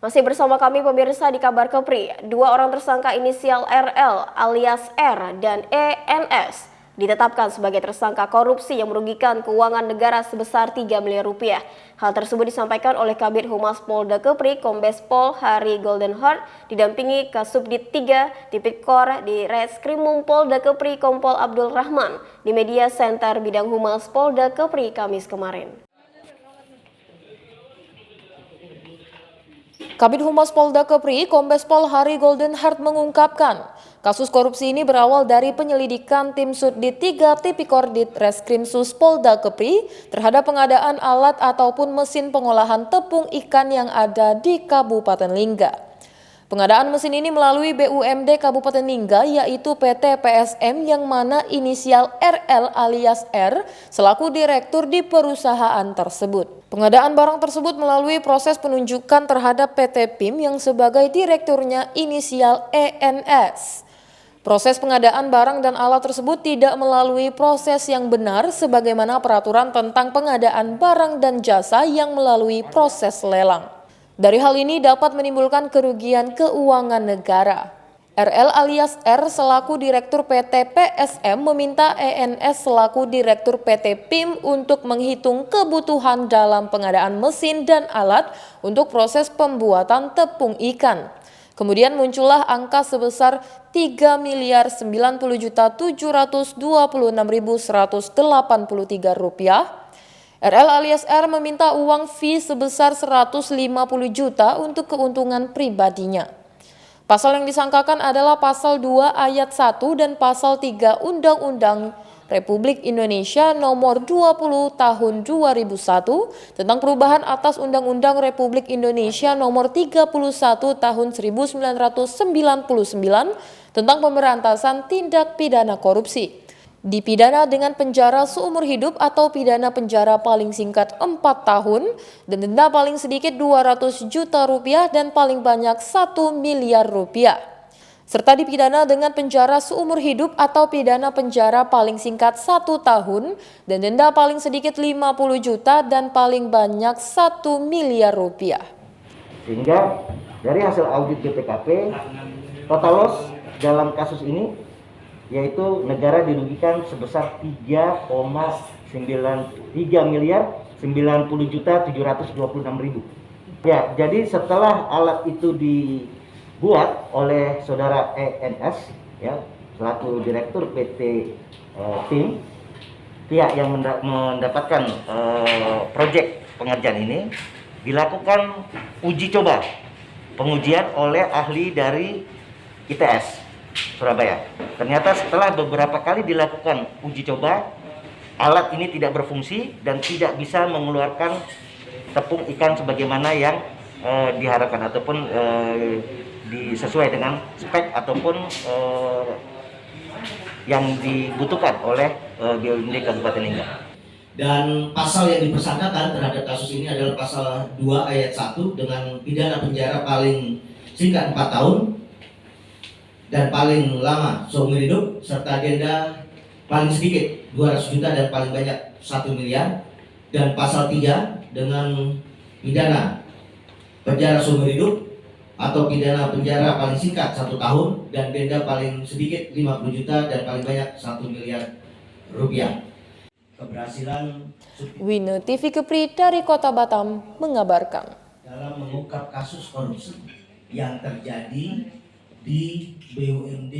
Masih bersama kami pemirsa di Kabar Kepri, dua orang tersangka inisial RL alias R dan ENS ditetapkan sebagai tersangka korupsi yang merugikan keuangan negara sebesar 3 miliar rupiah. Hal tersebut disampaikan oleh Kabid Humas Polda Kepri, Kombes Pol Hari Goldenheart, didampingi Kasubdit 3 Tipikor di Reskrimum Polda Kepri Kompol Abdul Rahman di Media Center Bidang Humas Polda Kepri Kamis kemarin. Kabid Humas Polda Kepri, Kombes Pol Hari Goldenheart mengungkapkan, kasus korupsi ini berawal dari penyelidikan tim Subdit 3 Tipikor di Reskrimsus Polda Kepri terhadap pengadaan alat ataupun mesin pengolahan tepung ikan yang ada di Kabupaten Lingga. Pengadaan mesin ini melalui BUMD Kabupaten Lingga yaitu PT PSM yang mana inisial RL alias R selaku direktur di perusahaan tersebut. Pengadaan barang tersebut melalui proses penunjukan terhadap PT PIM yang sebagai direkturnya inisial ENS. Proses pengadaan barang dan alat tersebut tidak melalui proses yang benar sebagaimana peraturan tentang pengadaan barang dan jasa yang melalui proses lelang. Dari hal ini dapat menimbulkan kerugian keuangan negara. RL alias R selaku Direktur PT PSM meminta ENS selaku Direktur PT PIM untuk menghitung kebutuhan dalam pengadaan mesin dan alat untuk proses pembuatan tepung ikan. Kemudian muncullah angka sebesar 3.090.726.183 rupiah. RL alias R meminta uang fee sebesar 150 juta untuk keuntungan pribadinya. Pasal yang disangkakan adalah pasal 2 ayat 1 dan pasal 3 Undang-Undang Republik Indonesia nomor 20 tahun 2001 tentang perubahan atas Undang-Undang Republik Indonesia nomor 31 tahun 1999 tentang pemberantasan tindak pidana korupsi. Dipidana dengan penjara seumur hidup atau pidana penjara paling singkat 4 tahun dan denda paling sedikit 200 juta rupiah dan paling banyak 1 miliar rupiah. Serta dipidana dengan penjara seumur hidup atau pidana penjara paling singkat 1 tahun dan denda paling sedikit 50 juta dan paling banyak 1 miliar rupiah. Sehingga dari hasil audit BPKP, total loss dalam kasus ini yaitu negara dirugikan sebesar 3 miliar 90.726.000. Ya, jadi setelah alat itu dibuat oleh saudara ENS ya, selaku direktur PT PIM, pihak yang mendapatkan proyek pengerjaan ini dilakukan uji coba pengujian oleh ahli dari ITS Surabaya. Ternyata setelah beberapa kali dilakukan uji coba, alat ini tidak berfungsi dan tidak bisa mengeluarkan tepung ikan sebagaimana yang diharapkan ataupun sesuai dengan spek ataupun yang dibutuhkan oleh BUMD Kabupaten Lingga. Dan pasal yang dipersangkakan terhadap kasus ini adalah pasal 2 ayat 1 dengan pidana penjara paling singkat 4 tahun dan paling lama seumur hidup serta denda paling sedikit 200 juta dan paling banyak 1 miliar, dan pasal 3 dengan pidana penjara seumur hidup atau pidana penjara paling singkat 1 tahun dan denda paling sedikit 50 juta dan paling banyak 1 miliar rupiah. Keberhasilan Wino TV Kepri dari Kota Batam mengabarkan. Dalam mengungkap kasus korupsi yang terjadi di BUMD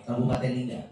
Kabupaten Lingga.